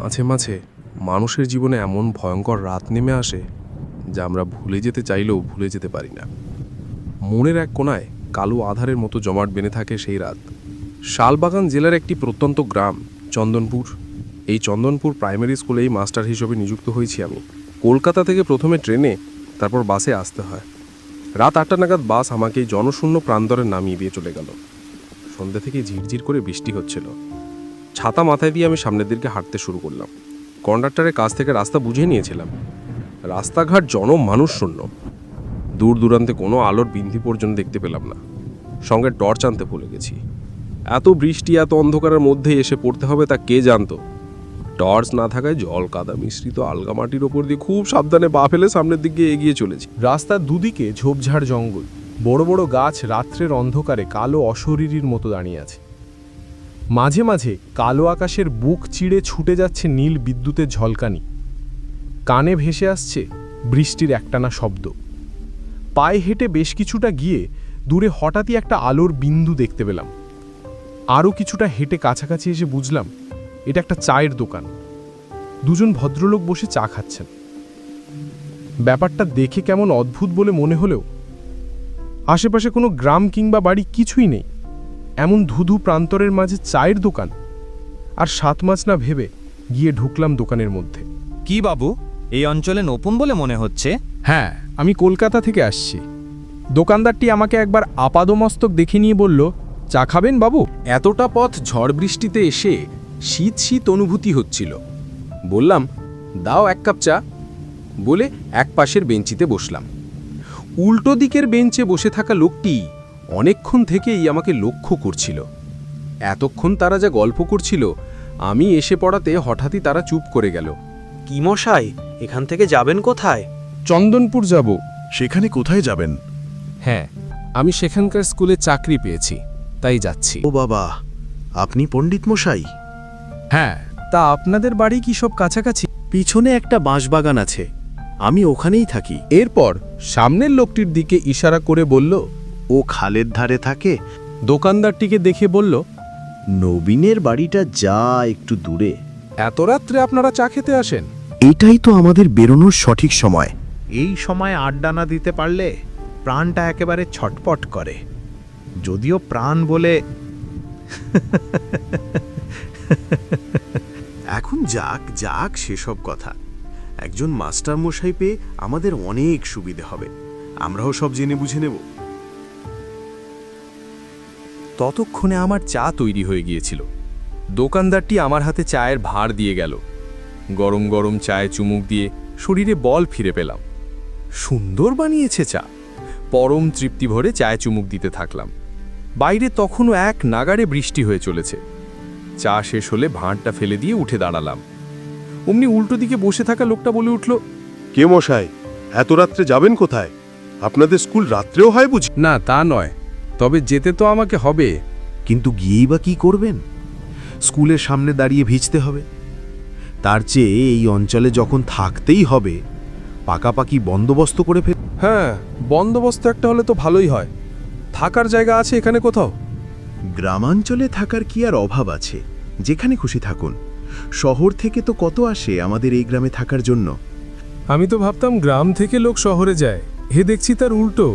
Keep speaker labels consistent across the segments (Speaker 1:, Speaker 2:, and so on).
Speaker 1: মাঝে মাঝে মানুষের জীবনে এমন ভয়ঙ্কর রাত নেমে আসে যা আমরা ভুলে যেতে চাইলেও ভুলে যেতে পারি না। মনের এক কোণায় কালো আধারের মতো জমাট বেঁধে থাকে সেই রাত। শালবাগান জেলার একটি প্রত্যন্ত গ্রাম চন্দনপুর। এই চন্দনপুর প্রাইমারি স্কুলেই মাস্টার হিসেবে নিযুক্ত হয়েছি আমি। কলকাতা থেকে প্রথমে ট্রেনে, তারপর বাসে আসতে হয়। রাত 8টা নাগাদ বাস আমাকে এই জনশূন্য প্রান্তরে নামিয়ে দিয়ে চলে গেল। সন্ধ্যা থেকে ঝিরঝির করে বৃষ্টি হচ্ছিল। ছাতা মাথায় দিয়ে আমি সামনের দিকে হাঁটতে শুরু করলাম। কন্ডাক্টরের কাছ থেকে রাস্তা বুঝে নিয়েছিলাম। রাস্তাঘাট মানুষ শূন্য। দূর দূরান্তে কোনো আলোর বিন্ধি পর্যন্ত দেখতে পেলাম না। সঙ্গে টর্চ আনতে ভুলে গেছি। এত বৃষ্টি, এত অন্ধকারের মধ্যে এসে পড়তে হবে তা কে জানতো। টর্চ না থাকায় জল কাদা মিশ্রিত আলগা মাটির ওপর দিয়ে খুব সাবধানে পা ফেলে সামনের দিকে এগিয়ে চলেছি।
Speaker 2: রাস্তার দুদিকে ঝোপঝাড় জঙ্গল, বড় বড় গাছ রাত্রের অন্ধকারে কালো অশরীরীর মতো দাঁড়িয়ে আছে। মাঝে মাঝে কালো আকাশের বুক চিড়ে ছুটে যাচ্ছে নীল বিদ্যুতের ঝলকানি। কানে ভেসে আসছে বৃষ্টির একটানা শব্দ। পায়ে হেঁটে বেশ কিছুটা গিয়ে দূরে হঠাৎই একটা আলোর বিন্দু দেখতে পেলাম। আরও কিছুটা হেঁটে কাছাকাছি এসে বুঝলাম এটা একটা চায়ের দোকান। দুজন ভদ্রলোক বসে চা খাচ্ছেন। ব্যাপারটা দেখে কেমন অদ্ভুত বলে মনে হলেও আশেপাশে কোনো গ্রাম কিংবা বাড়ি কিছুই নেই। এমন ধুধু প্রান্তরের মাঝে চায়ের দোকান। আর 7 মাস না ভেবে গিয়ে ঢুকলাম দোকানের মধ্যে।
Speaker 3: কি বাবু, এই অঞ্চলে নতুন বলে মনে হচ্ছে?
Speaker 2: হ্যাঁ, আমি কলকাতা থেকে আসছি। দোকানদারটি আমাকে একবার আপাদমস্তক দেখে নিয়ে বলল, চা খাবেন বাবু?
Speaker 1: এতটা পথ ঝড় বৃষ্টিতে এসে শীত শীত অনুভূতি হচ্ছিল। বললাম, দাও 1 কাপ চা বলে এক পাশের বেঞ্চিতে বসলাম। উল্টো দিকের বেঞ্চে বসে থাকা লোকটি অনেকক্ষণ থেকেই আমাকে লক্ষ্য করছিল। এতক্ষণ তারা যা গল্প করছিল আমি এসে পড়াতে হঠাৎই তারা চুপ করে গেল।
Speaker 4: কি মশাই, এখান থেকে যাবেন কোথায়?
Speaker 2: চন্দনপুর যাব।
Speaker 5: সেখানে কোথায় যাবেন?
Speaker 1: হ্যাঁ, আমি সেখানকার স্কুলে চাকরি পেয়েছি, তাই যাচ্ছি।
Speaker 5: ও বাবা, আপনি পণ্ডিত মশাই?
Speaker 2: হ্যাঁ, তা আপনাদের বাড়ি কি সব কাছাকাছি?
Speaker 5: পিছনে একটা বাঁশবাগান আছে, আমি ওখানেই থাকি।
Speaker 2: এরপর সামনের লোকটির দিকে ইশারা করে বলল,
Speaker 5: ও খালের ধারে থাকে।
Speaker 2: দোকানদারটিকে দেখে বলল,
Speaker 5: নবীনের বাড়িটা যা একটু দূরে।
Speaker 2: এত রাত্রে আপনারা চা খেতে আসেন?
Speaker 5: এটাই তো আমাদের বেরোনোর সঠিক সময়।
Speaker 6: এই সময় আড্ডা না দিতে পারলে প্রাণটা একেবারে ছটপট করে। যদিও প্রাণ বলে
Speaker 5: এখন যাক যাক সেসব কথা। একজন মাস্টার মশাই পেয়ে আমাদের অনেক সুবিধে হবে, আমরাও সব জেনে বুঝে নেব।
Speaker 2: ততক্ষণে আমার চা তৈরি হয়ে গিয়েছিল। দোকানদারটি আমার হাতে চায়ের ভাঁড় দিয়ে গেল। গরম গরম চায়ে চুমুক দিয়ে শরীরে বল ফিরে পেলাম। সুন্দর বানিয়েছে চা। পরম তৃপ্তি ভরে চায়ে চুমুক দিতে থাকলাম। বাইরে তখনও এক নাগাড়ে বৃষ্টি হয়ে চলেছে। চা শেষ হলে ভাঁড়টা ফেলে দিয়ে উঠে দাঁড়ালাম। অমনি উল্টো দিকে বসে থাকা লোকটা বলে উঠল,
Speaker 7: কে মশাই, এত রাত্রে যাবেন কোথায়? আপনাদের স্কুল রাত্রেও হয় বুঝি?
Speaker 2: না তা নয়, তবে যেতে তো আমাকে হবে।
Speaker 5: কিন্তু গিয়েই বা কি করবেন? স্কুলের সামনে দাঁড়িয়ে ভিজতে হবে। তার চেয়ে এই অঞ্চলে যখন থাকতেই হবে, পাকাপাকি বন্দোবস্ত করে ফেল।
Speaker 2: হ্যাঁ, বন্দোবস্ত একটা হলে তো ভালোই হয়। থাকার জায়গা আছে এখানে কোথাও?
Speaker 5: গ্রামাঞ্চলে থাকার কি আর অভাব আছে? যেখানে খুশি থাকুন। শহর থেকে তো কত আসে আমাদের এই গ্রামে থাকার জন্য।
Speaker 2: আমি তো ভাবতাম গ্রাম থেকে লোক শহরে যায়, হে দেখছি তার উল্টো।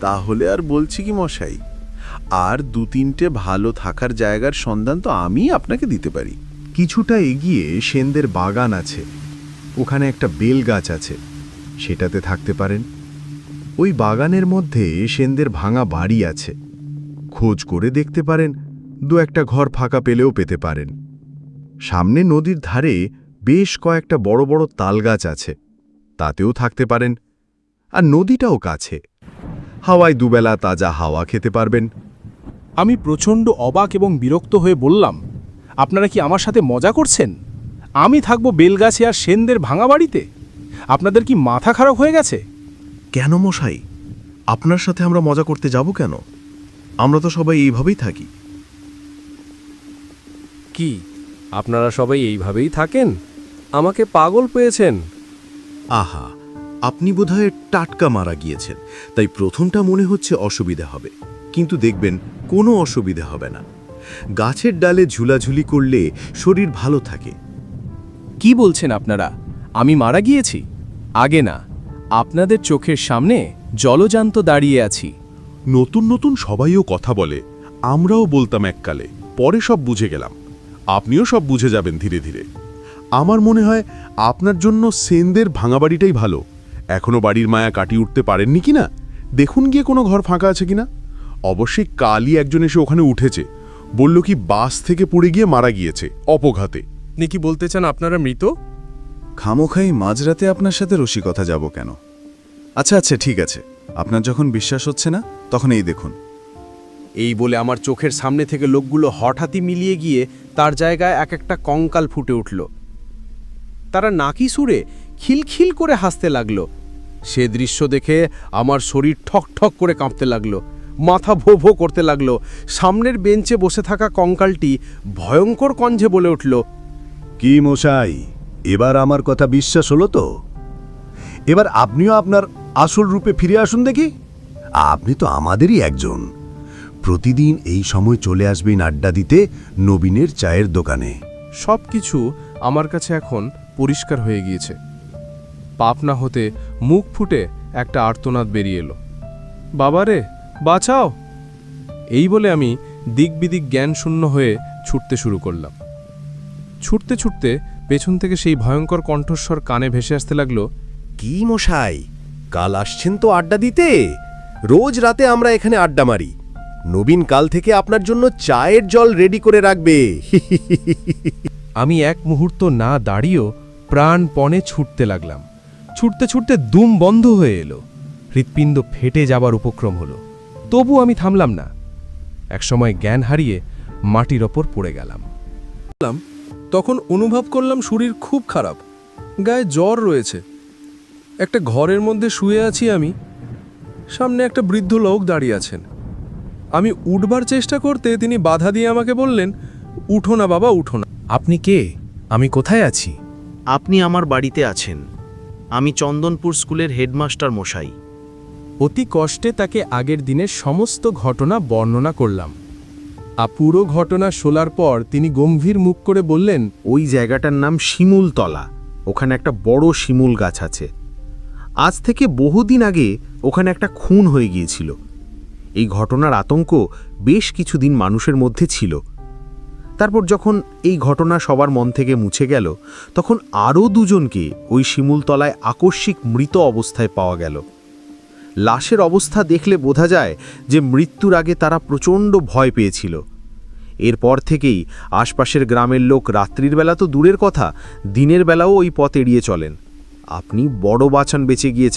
Speaker 5: তাহলে আর বলছি কি মশাই, আর 2-3টে ভালো থাকার জায়গার সন্ধান তো আমি আপনাকে দিতে পারি। কিছুটা এগিয়ে সেনদের বাগান আছে, ওখানে একটা বেল গাছ আছে, সেটাতে থাকতে পারেন। ওই বাগানের মধ্যে সেনদের ভাঙা বাড়ি আছে, খোঁজ করে দেখতে পারেন, 2-একটা ঘর ফাঁকা পেলেও পেতে পারেন। সামনে নদীর ধারে বেশ কয়েকটা বড় বড় তালগাছ আছে, তাতেও থাকতে পারেন। আর নদীটাও কাছে, হাওয়ায় দুবেলা তাজা হাওয়া খেতে পারবেন।
Speaker 2: আমি প্রচণ্ড অবাক এবং বিরক্ত হয়ে বললাম, আপনারা কি আমার সাথে মজা করছেন? আমি থাকবো বেলগাছে আর সেনদের ভাঙা বাড়িতে? আপনাদের কি মাথা খারাপ হয়ে গেছে?
Speaker 5: কেন মশাই, আপনার সাথে আমরা মজা করতে যাব কেন? আমরা তো সবাই এইভাবেই থাকি।
Speaker 1: কি আপনারা সবাই এইভাবেই থাকেন? আমাকে পাগল পেয়েছেন?
Speaker 5: আহা, আপনি বোধহয় টাটকা মারা গিয়েছেন, তাই প্রথমটা মনে হচ্ছে অসুবিধা হবে, কিন্তু দেখবেন কোনো অসুবিধা হবে না। গাছের ডালে ঝুলাঝুলি করলে শরীর ভালো থাকে।
Speaker 2: কি বলছেন আপনারা? আমি মারা গিয়েছি? আগে না, আপনাদের চোখের সামনে জলজান্ত দাঁড়িয়ে আছি।
Speaker 7: নতুন নতুন সবাইও কথা বলে, আমরাও বলতাম এককালে, পরে সব বুঝে গেলাম। আপনিও সব বুঝে যাবেন ধীরে ধীরে। আমার মনে হয় আপনার জন্য সেনদের ভাঙা বাড়িটাই ভালো। এখনো বাড়ির মায়া কাটিয়ে উঠতে পারেননি কিনা দেখুন গিয়ে কোনো ঘর ফাঁকা আছে কিনা। অবশ্যই কালই একজন এসে ওখানে উঠেছে, বলল কি বাস থেকে পড়ে গিয়ে মারা গিয়েছে অপঘাতে।
Speaker 1: আপনি কি বলতে চান আপনারা মৃত?
Speaker 8: খামোখাই মাঝরাতে আপনার সাথে রসিকতা যাব কেন? আচ্ছা আচ্ছা, ঠিক আছে, আপনার যখন বিশ্বাস হচ্ছে না তখন এই দেখুন।
Speaker 4: এই বলে আমার চোখের সামনে থেকে লোকগুলো হঠাৎই মিলিয়ে গিয়ে তার জায়গায় এক একটা কঙ্কাল ফুটে উঠল। তারা নাকি সুরে খিলখিল করে হাসতে লাগলো। সে দৃশ্য দেখে আমার শরীর ঠক ঠক করে কাঁপতে লাগলো, মাথা ভো ভো করতে লাগলো। সামনের বেঞ্চে বসে থাকা কঙ্কালটি ভয়ঙ্কর কণ্ঠে বলে উঠল,
Speaker 9: কি মশাই, এবার আমার কথা বিশ্বাস হলো তো? এবার আপনিও আপনার আসল রূপে ফিরে আসুন দেখি। আপনি তো আমাদেরই একজন। প্রতিদিন এই সময় চলে আসবেন আড্ডা দিতে নবীনের চায়ের দোকানে।
Speaker 1: সব কিছু আমার কাছে এখন পরিষ্কার হয়ে গিয়েছে। পাপনা হতে মুখ ফুটে একটা আর্তনাদ বেরিয়ে এলো, বাবারে বাঁচাও! এই বলে আমি দিকবিদিক জ্ঞান শূন্য হয়ে ছুটতে শুরু করলাম। ছুটতে ছুটতে পেছন থেকে সেই ভয়ঙ্কর কণ্ঠস্বর কানে ভেসে আসতে লাগলো,
Speaker 10: কি মশাই, কাল আসছেন তো আড্ডা দিতে? রোজ রাতে আমরা এখানে আড্ডা মারি। নবীন কাল থেকে আপনার জন্য চায়ের জল রেডি করে রাখবে।
Speaker 2: আমি এক মুহূর্ত না দাঁড়িয়েও প্রাণপণে ছুটতে লাগলাম। ছুটতে ছুটতে দুম বন্ধ হয়ে এলো, হৃৎপিণ্ড ফেটে যাবার উপক্রম হলো। তবু আমি থামলাম না। একসময় জ্ঞান হারিয়ে মাটির ওপর পড়ে গেলাম।
Speaker 1: তখন অনুভব করলাম শরীর খুব খারাপ, গায়ে জ্বর রয়েছে। একটা ঘরের মধ্যে শুয়ে আছি আমি, সামনে একটা বৃদ্ধ লোক দাঁড়িয়ে আছেন। আমি উঠবার চেষ্টা করতে তিনি বাধা দিয়ে আমাকে বললেন, উঠো না বাবা, উঠো না।
Speaker 2: আপনি কে? আমি কোথায় আছি?
Speaker 4: আপনি আমার বাড়িতে আছেন। আমি চন্দনপুর স্কুলের হেডমাস্টার মশাই।
Speaker 2: অতি কষ্টে তাকে আগের দিনের সমস্ত ঘটনা বর্ণনা করলাম। পুরো ঘটনা শোনার পর তিনি গম্ভীর মুখ করে বললেন,
Speaker 6: ওই জায়গাটার নাম শিমুলতলা। ওখানে একটা বড় শিমুল গাছ আছে। আজ থেকে বহুদিন আগে ওখানে একটা খুন হয়ে গিয়েছিল। এই ঘটনার আতঙ্ক বেশ কিছুদিন মানুষের মধ্যে ছিল। তারপর যখন এই ঘটনা সবার মন থেকে মুছে গেল, তখন আরও দুজনকে ওই শিমুলতলায় আকস্মিক মৃত অবস্থায় পাওয়া গেল। লাশের অবস্থা দেখলে বোঝা যায় যে মৃত্যুর আগে তারা প্রচণ্ড ভয় পেয়েছিল। এরপর থেকেই আশপাশের গ্রামের লোক রাত্রির বেলা তো দূরের কথা, দিনের বেলাও ওই পথ এড়িয়ে চলেন। আপনি বড় বাঁচান বেঁচে গিয়েছেন।